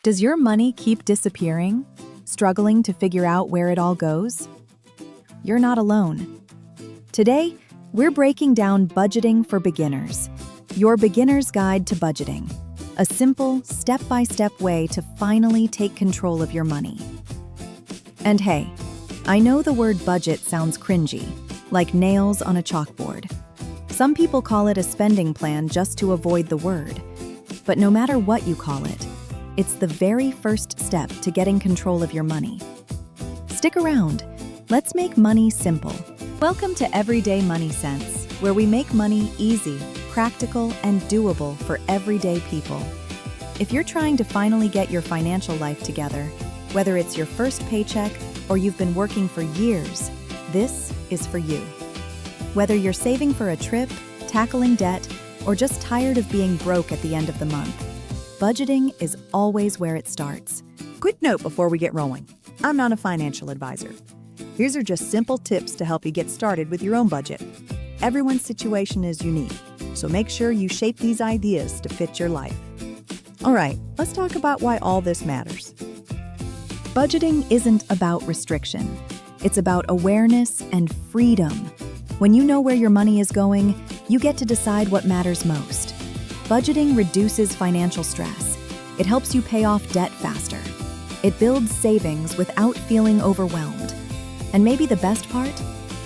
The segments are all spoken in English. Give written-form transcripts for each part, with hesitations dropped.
Does your money keep disappearing? Struggling to figure out where it all goes? You're not alone. Today, we're breaking down budgeting for beginners, your beginner's guide to budgeting, a simple, step-by-step way to finally take control of your money. And hey, I know the word budget sounds cringy, like nails on a chalkboard. Some people call it a spending plan just to avoid the word. But no matter what you call it, it's the very first step to getting control of your money. Stick around. Let's make money simple. Welcome to Everyday Money Sense, where we make money easy, practical, and doable for everyday people. If you're trying to finally get your financial life together, whether it's your first paycheck or you've been working for years, this is for you. Whether you're saving for a trip, tackling debt, or just tired of being broke at the end of the month, budgeting is always where it starts. Quick note before we get rolling. I'm not a financial advisor. These are just simple tips to help you get started with your own budget. Everyone's situation is unique, so make sure you shape these ideas to fit your life. All right, let's talk about why all this matters. Budgeting isn't about restriction. It's about awareness and freedom. When you know where your money is going, you get to decide what matters most. Budgeting reduces financial stress. It helps you pay off debt faster. It builds savings without feeling overwhelmed. And maybe the best part?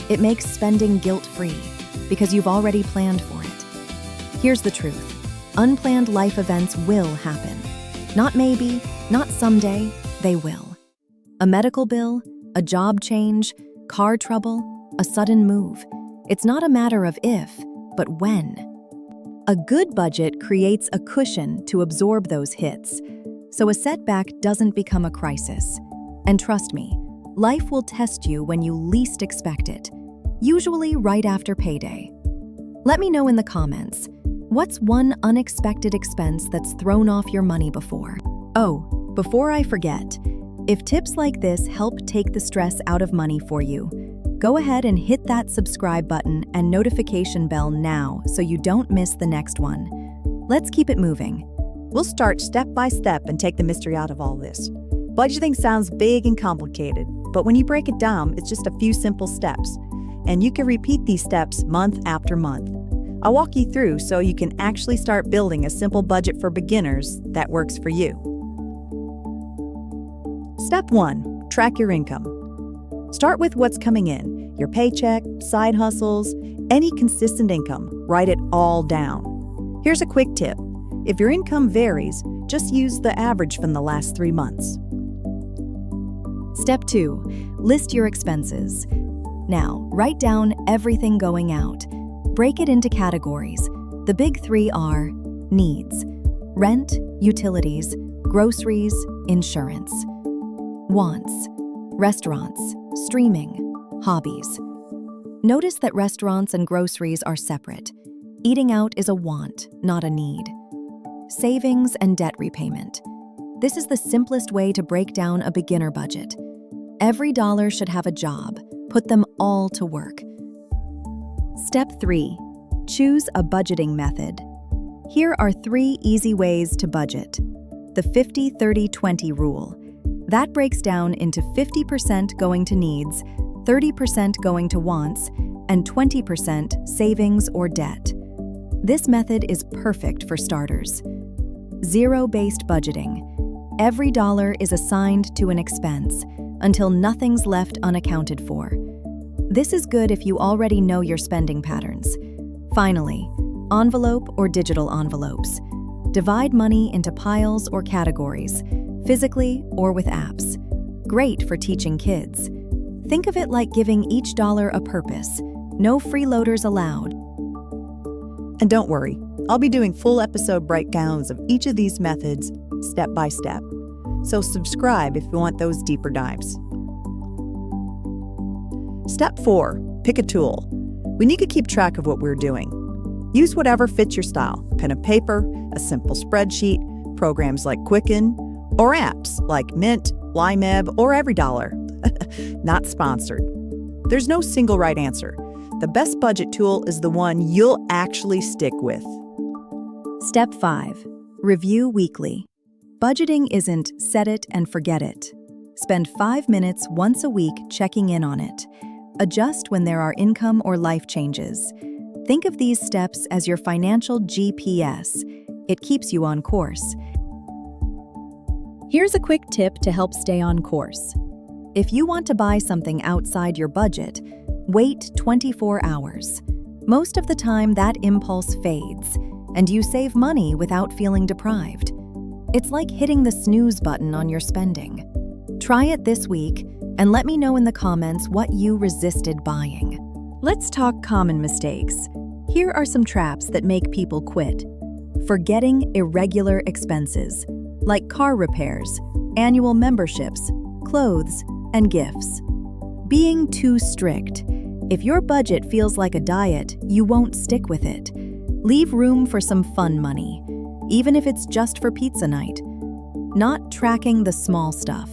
It makes spending guilt-free because you've already planned for it. Here's the truth. Unplanned life events will happen. Not maybe, not someday, they will. A medical bill, a job change, car trouble, a sudden move. It's not a matter of if, but when. A good budget creates a cushion to absorb those hits, so a setback doesn't become a crisis. And trust me, life will test you when you least expect it, usually right after payday. Let me know in the comments, what's one unexpected expense that's thrown off your money before? Oh, before I forget, if tips like this help take the stress out of money for you, go ahead and hit that subscribe button and notification bell now so you don't miss the next one. Let's keep it moving. We'll start step by step and take the mystery out of all this. Budgeting sounds big and complicated, but when you break it down, it's just a few simple steps. And you can repeat these steps month after month. I'll walk you through so you can actually start building a simple budget for beginners that works for you. Step 1, track your income. Start with what's coming in, your paycheck, side hustles, any consistent income. Write it all down. Here's a quick tip. If your income varies, just use the average from the last 3 months. Step 2, list your expenses. Now, write down everything going out. Break it into categories. The big 3 are needs, rent, utilities, groceries, insurance. Wants, restaurants, streaming, hobbies. Notice that restaurants and groceries are separate. Eating out is a want, not a need. Savings and debt repayment. This is the simplest way to break down a beginner budget. Every dollar should have a job. Put them all to work. Step 3, choose a budgeting method. Here are 3 easy ways to budget. The 50-30-20 rule. That breaks down into 50% going to needs, 30% going to wants, and 20% savings or debt. This method is perfect for starters. Zero-based budgeting. Every dollar is assigned to an expense until nothing's left unaccounted for. This is good if you already know your spending patterns. Finally, envelope or digital envelopes. Divide money into piles or categories, physically or with apps. Great for teaching kids. Think of it like giving each dollar a purpose. No freeloaders allowed. And don't worry, I'll be doing full episode breakdowns of each of these methods step by step. So subscribe if you want those deeper dives. Step 4, pick a tool. We need to keep track of what we're doing. Use whatever fits your style, pen and paper, a simple spreadsheet, programs like Quicken, or apps like Mint, YMeb, or EveryDollar. Not sponsored. There's no single right answer. The best budget tool is the one you'll actually stick with. Step 5, review weekly. Budgeting isn't set it and forget it. Spend 5 minutes once a week checking in on it. Adjust when there are income or life changes. Think of these steps as your financial GPS. It keeps you on course. Here's a quick tip to help stay on course. If you want to buy something outside your budget, wait 24 hours. Most of the time, that impulse fades, and you save money without feeling deprived. It's like hitting the snooze button on your spending. Try it this week, and let me know in the comments what you resisted buying. Let's talk common mistakes. Here are some traps that make people quit. Forgetting irregular expenses, like car repairs, annual memberships, clothes, and gifts. Being too strict. If your budget feels like a diet, you won't stick with it. Leave room for some fun money, even if it's just for pizza night. Not tracking the small stuff.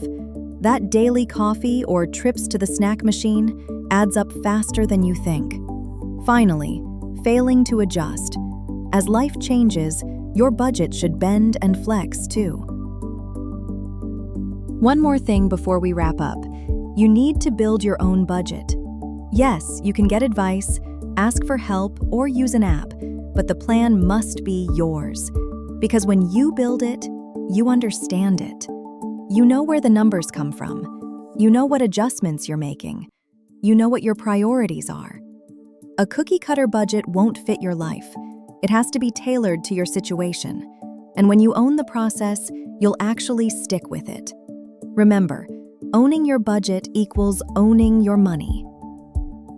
That daily coffee or trips to the snack machine adds up faster than you think. Finally, failing to adjust. As life changes, your budget should bend and flex too. One more thing before we wrap up. You need to build your own budget. Yes, you can get advice, ask for help, or use an app, but the plan must be yours. Because when you build it, you understand it. You know where the numbers come from. You know what adjustments you're making. You know what your priorities are. A cookie-cutter budget won't fit your life. It has to be tailored to your situation. And when you own the process, you'll actually stick with it. Remember, owning your budget equals owning your money.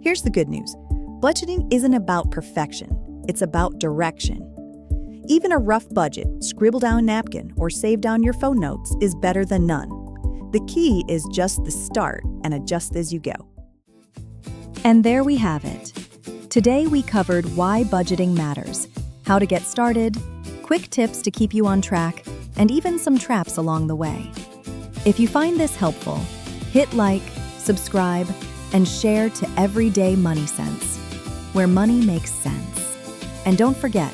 Here's the good news. Budgeting isn't about perfection. It's about direction. Even a rough budget, scribble down a napkin, or save down your phone notes is better than none. The key is just the start and adjust as you go. And there we have it. Today we covered why budgeting matters, how to get started, quick tips to keep you on track, and even some traps along the way. If you find this helpful, hit like, subscribe, and share to Everyday Money Sense, where money makes sense. And don't forget,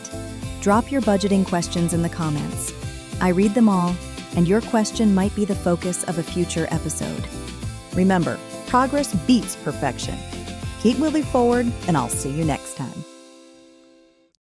drop your budgeting questions in the comments. I read them all, and your question might be the focus of a future episode. Remember, progress beats perfection. Keep moving forward, and I'll see you next time.